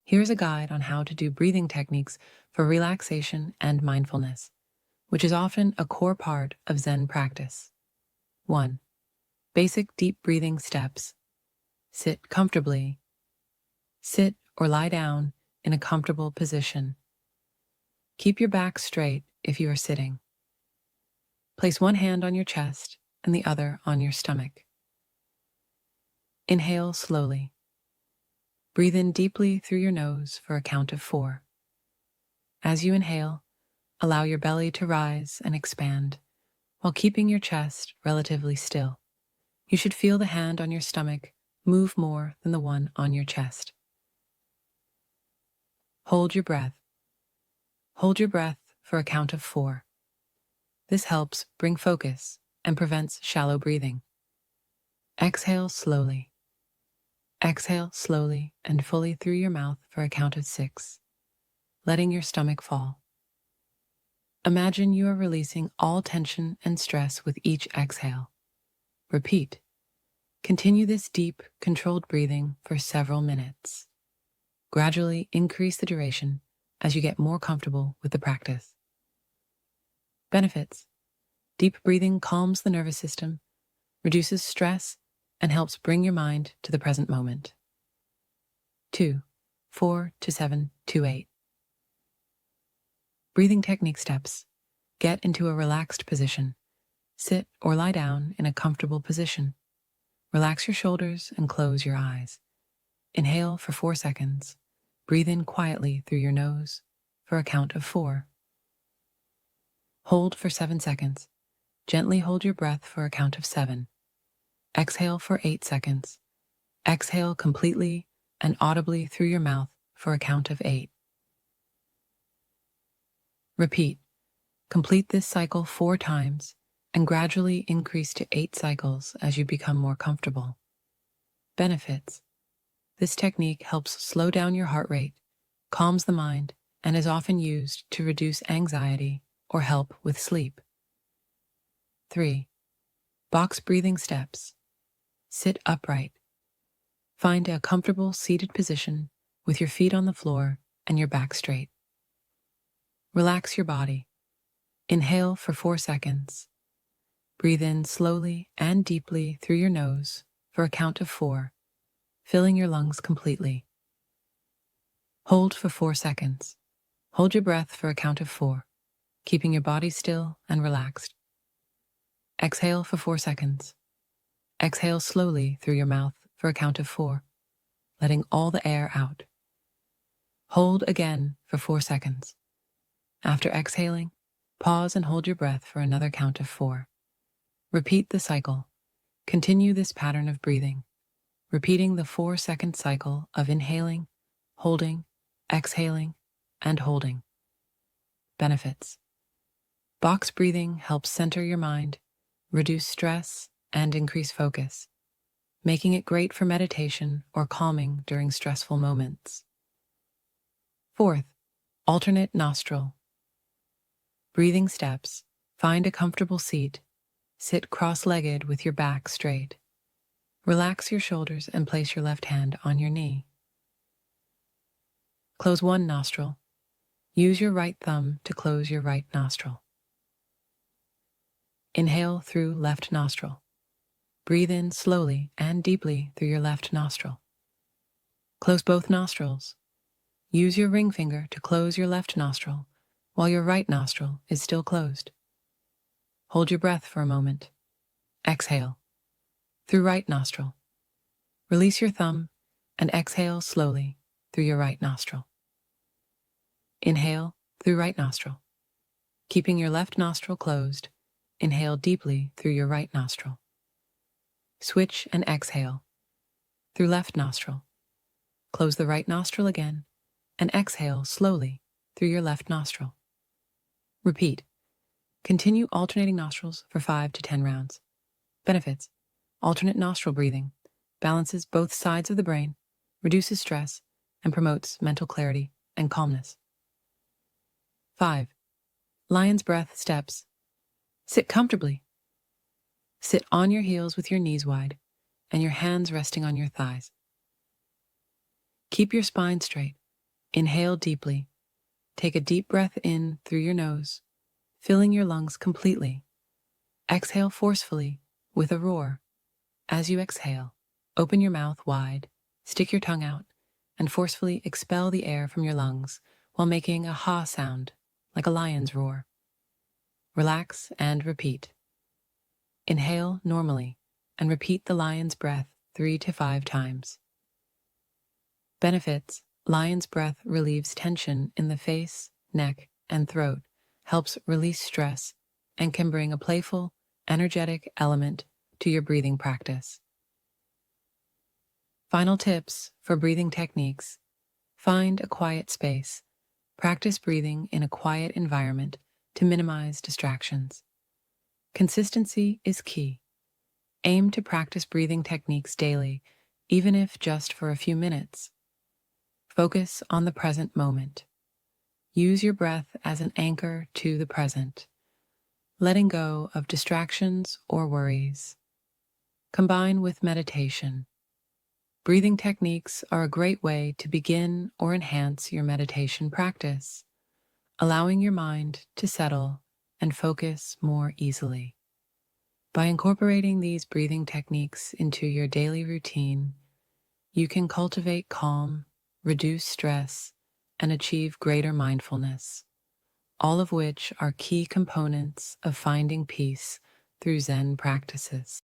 Here's a guide on how to do breathing techniques for relaxation and mindfulness, which is often a core part of Zen practice. 1. Basic deep breathing steps. Sit comfortably. Sit or lie down in a comfortable position. Keep your back straight if you are sitting. Place one hand on your chest and the other on your stomach. Inhale slowly. Breathe in deeply through your nose for a count of 4. As you inhale, allow your belly to rise and expand while keeping your chest relatively still. You should feel the hand on your stomach move more than the one on your chest. Hold your breath. Hold your breath for a count of 4. This helps bring focus and prevents shallow breathing. Exhale slowly. Exhale slowly and fully through your mouth for a count of 6, letting your stomach fall. Imagine you are releasing all tension and stress with each exhale. Repeat. Continue this deep, controlled breathing for several minutes. Gradually increase the duration as you get more comfortable with the practice. Benefits. Deep breathing calms the nervous system, reduces stress, and helps bring your mind to the present moment. 2. 4 to 7 to 8. Breathing technique steps. Get into a relaxed position. Sit or lie down in a comfortable position. Relax your shoulders and close your eyes. Inhale for 4 seconds. Breathe in quietly through your nose for a count of 4. Hold for 7 seconds. Gently hold your breath for a count of 7. Exhale for 8 seconds. Exhale completely and audibly through your mouth for a count of 8. Repeat. Complete this cycle 4 times and gradually increase to 8 cycles as you become more comfortable. Benefits. This technique helps slow down your heart rate, calms the mind, and is often used to reduce anxiety or help with sleep. 3. Box breathing steps. Sit upright. Find a comfortable seated position with your feet on the floor and your back straight. Relax your body. Inhale for 4 seconds. Breathe in slowly and deeply through your nose for a count of 4, filling your lungs completely. Hold for 4 seconds. Hold your breath for a count of 4, keeping your body still and relaxed. Exhale for 4 seconds. Exhale slowly through your mouth for a count of 4, letting all the air out. Hold again for 4 seconds. After exhaling, pause and hold your breath for another count of 4. Repeat the cycle. Continue this pattern of breathing, repeating the 4-second cycle of inhaling, holding, exhaling, and holding. Benefits. Box breathing helps center your mind, reduce stress, and increase focus, making it great for meditation or calming during stressful moments. 4th, alternate nostril. Breathing steps. Find a comfortable seat. Sit cross-legged with your back straight. Relax your shoulders and place your left hand on your knee. Close one nostril. Use your right thumb to close your right nostril. Inhale through left nostril. Breathe in slowly and deeply through your left nostril. Close both nostrils. Use your ring finger to close your left nostril while your right nostril is still closed. Hold your breath for a moment. Exhale. Through right nostril. Release your thumb and exhale slowly through your right nostril. Inhale through right nostril. Keeping your left nostril closed, inhale deeply through your right nostril. Switch and exhale. Through left nostril. Close the right nostril again and exhale slowly through your left nostril. Repeat. Continue alternating nostrils for 5 to 10 rounds. Benefits. Alternate nostril breathing balances both sides of the brain, reduces stress, and promotes mental clarity and calmness. 5. Lion's breath steps. Sit comfortably. Sit on your heels with your knees wide and your hands resting on your thighs. Keep your spine straight, Inhale deeply. Take a deep breath in through your nose, filling your lungs completely. Exhale forcefully with a roar. As you exhale, open your mouth wide, stick your tongue out, and forcefully expel the air from your lungs while making a ha sound, like a lion's roar. Relax and repeat. Inhale normally and repeat the lion's breath 3 to 5 times. Benefits: lion's breath relieves tension in the face, neck, and throat, helps release stress, and can bring a playful, energetic element to your breathing practice. Final tips for breathing techniques: find a quiet space. Practice breathing in a quiet environment to minimize distractions. Consistency is key. Aim to practice breathing techniques daily, even if just for a few minutes. Focus on the present moment. Use your breath as an anchor to the present, letting go of distractions or worries. Combine with meditation. Breathing techniques are a great way to begin or enhance your meditation practice, allowing your mind to settle and focus more easily. By incorporating these breathing techniques into your daily routine, you can cultivate calm, reduce stress, and achieve greater mindfulness, all of which are key components of finding peace through Zen practices.